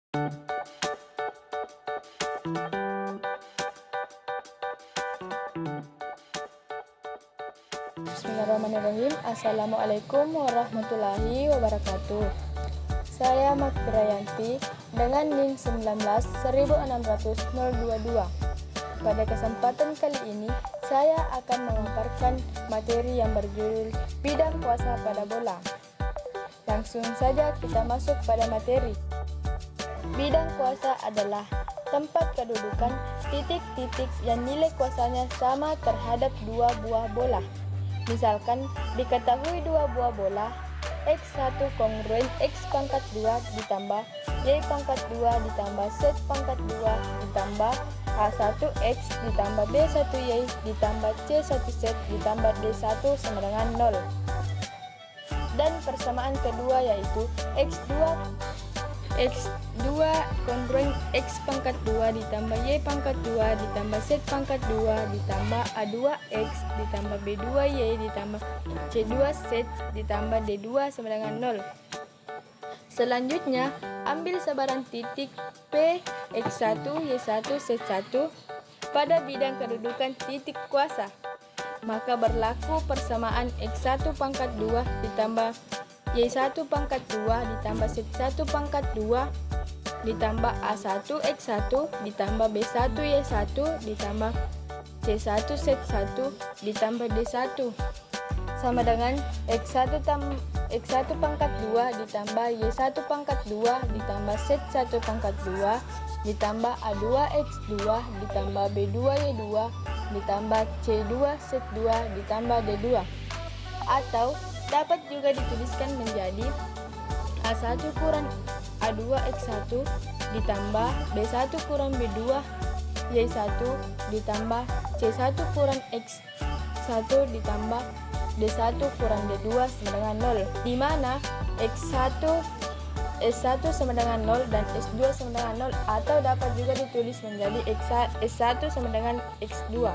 Bismillahirrahmanirrahim. Assalamualaikum warahmatullahi wabarakatuh. Saya Makbirayanti dengan NIM 1916022. Pada kesempatan kali ini, saya akan memaparkan materi yang berjudul bidang kuasa pada bola. Langsung saja kita masuk pada materi. Bidang kuasa adalah tempat kedudukan titik-titik yang nilai kuasanya sama terhadap dua buah bola. Misalkan diketahui dua buah bola, X1 kongruen X pangkat 2 ditambah Y pangkat 2 ditambah Z pangkat 2 ditambah A1X ditambah B1Y ditambah C1Z ditambah D1 sama dengan 0. Dan persamaan kedua yaitu X2 kongruen X pangkat 2 ditambah Y pangkat 2 ditambah Z pangkat 2 ditambah A2X ditambah B2Y ditambah C2Z ditambah D2 sama dengan 0. Selanjutnya, ambil sebaran titik P, X1, Y1, Z1 pada bidang kedudukan titik kuasa. Maka berlaku persamaan X1 pangkat 2 ditambah Y1 pangkat 2 ditambah Z1 pangkat 2 ditambah A1X1 ditambah B1Y1 ditambah C1Z1 ditambah D1 sama dengan X1 pangkat 2 ditambah Y1 pangkat 2 ditambah Z1 pangkat 2 ditambah A2X2 ditambah B2Y2 ditambah C2Z2 ditambah D2. Atau dapat juga dituliskan menjadi A1 kurang A2X1 ditambah B1 kurang B2 Y1 ditambah C1 kurang X1 ditambah D1 kurang D2 sama dengan 0, di mana S1 sama dengan 0 dan S2 sama dengan 0, atau dapat juga ditulis menjadi S1 sama dengan X2.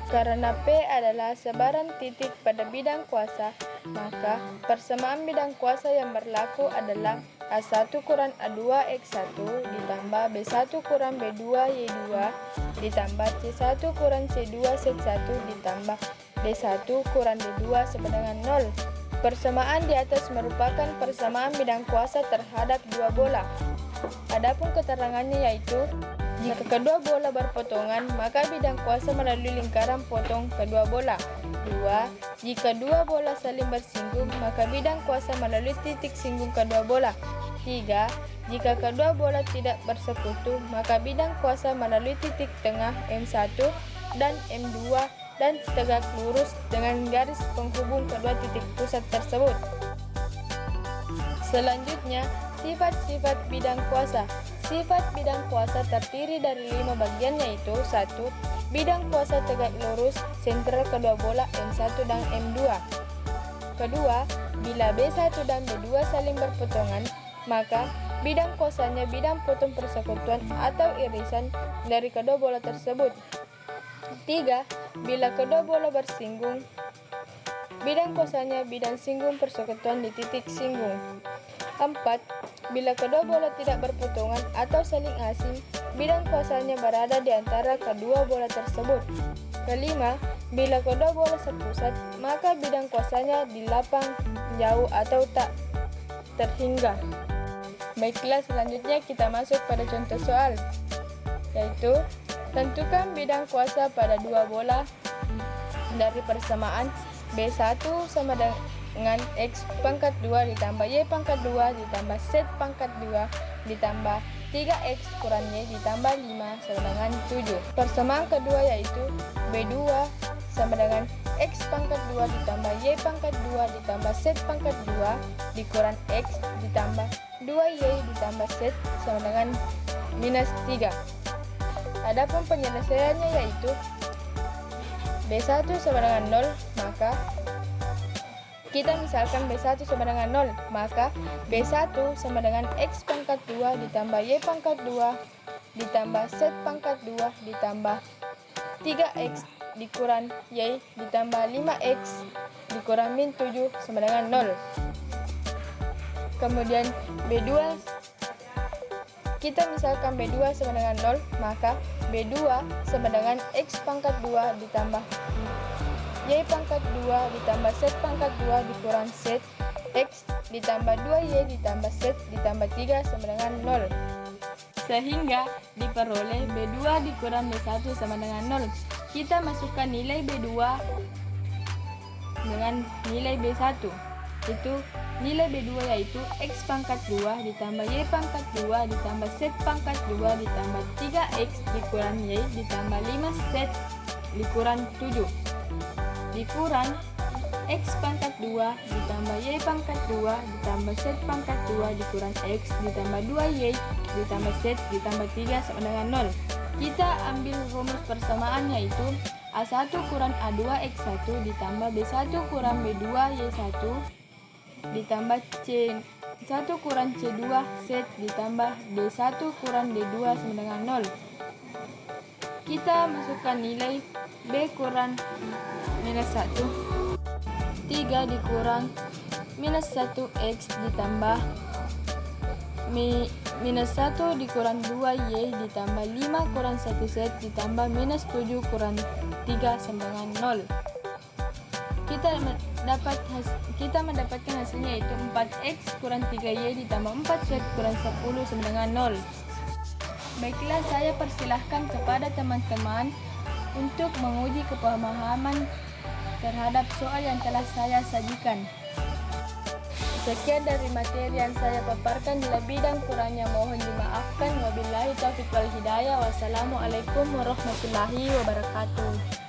Karena P adalah sebaran titik pada bidang kuasa, maka persamaan bidang kuasa yang berlaku adalah A1 kurang A2X1 ditambah B1 kurang B2Y2 ditambah C1 kurang C2Z1 ditambah D1 kurang D2 sama dengan 0. Persamaan di atas merupakan persamaan bidang kuasa terhadap dua bola. Adapun keterangannya yaitu, jika kedua bola berpotongan, maka bidang kuasa melalui lingkaran potong kedua bola. 2. Jika dua bola saling bersinggung, maka bidang kuasa melalui titik singgung kedua bola. 3. Jika kedua bola tidak bersekutu, maka bidang kuasa melalui titik tengah M1 dan M2 dan tegak lurus dengan garis penghubung kedua titik pusat tersebut. Selanjutnya, sifat-sifat bidang kuasa. Sifat bidang kuasa terdiri dari 5 bagian yaitu 1. Bidang kuasa tegak lurus sentral kedua bola M1 dan M2. Kedua, bila B1 dan B2 saling berpotongan, maka bidang kuasanya bidang potong persekutuan atau irisan dari kedua bola tersebut. 3. Bila kedua bola bersinggung, bidang kuasanya bidang singgung persekutuan di titik singgung. 4. Bila kedua bola tidak berpotongan atau saling asing, bidang kuasanya berada di antara kedua bola tersebut. 5. Bila kedua bola sepusat, maka bidang kuasanya di lapang, jauh atau tak terhingga. Baiklah, selanjutnya kita masuk pada contoh soal, yaitu tentukan bidang kuasa pada dua bola dari persamaan B1 sama dengan X pangkat 2 ditambah Y pangkat 2 ditambah Z pangkat 2 ditambah 3X kurang Y ditambah 5 sama dengan 7. Persamaan kedua yaitu B2 sama dengan X pangkat 2 ditambah Y pangkat 2 ditambah Z pangkat 2 dikurang X ditambah 2Y ditambah Z sama dengan minus 3. Adapun penyelesaiannya yaitu B1 sama dengan 0, maka kita misalkan B1 sama dengan 0, maka B1 sama dengan X pangkat 2 ditambah Y pangkat 2 ditambah Z pangkat 2 ditambah 3X dikurang Y ditambah 5X dikurang min 7 sama dengan 0. Kemudian B2 Kita misalkan B2 sama dengan 0, maka B2 sama dengan X pangkat 2 ditambah Y pangkat 2 ditambah Z pangkat 2 dikurang Z X ditambah 2Y ditambah Z ditambah 3 sama dengan 0. Sehingga diperoleh B2 dikurang B1 sama dengan 0. Kita masukkan nilai B2 dengan nilai B1. Itu nilai B2 yaitu X pangkat 2 ditambah Y pangkat 2 ditambah Z pangkat 2 ditambah 3X dikurang Y ditambah 5Z dikurang 7 dikurang X pangkat 2 ditambah Y pangkat 2 ditambah Z pangkat 2 dikurang X ditambah 2Y ditambah Z ditambah 3 sama dengan 0. Kita ambil rumus persamaan yaitu A1 kurang A2 X1 ditambah B1 kurang B2 Y1 ditambah C1 kurang C2 Z ditambah D1 kurang D2 sama dengan 0. Kita masukkan nilai B kurang minus 1 3 dikurang minus 1X ditambah minus 1 dikurang 2Y ditambah 5 kurang 1Z ditambah minus 7 kurang 3 sama dengan 0. Kita mendapatkan hasilnya yaitu 4X kurang 3Y ditambah 4Z kurang 10 sama dengan 0. Baiklah, saya persilahkan kepada teman-teman untuk menguji kepahaman terhadap soal yang telah saya sajikan. Sekian dari materi yang saya paparkan, lebih dan kurangnya mohon dimaafkan. Wabillahi taufiq wal hidayah. Wassalamualaikum warahmatullahi wabarakatuh.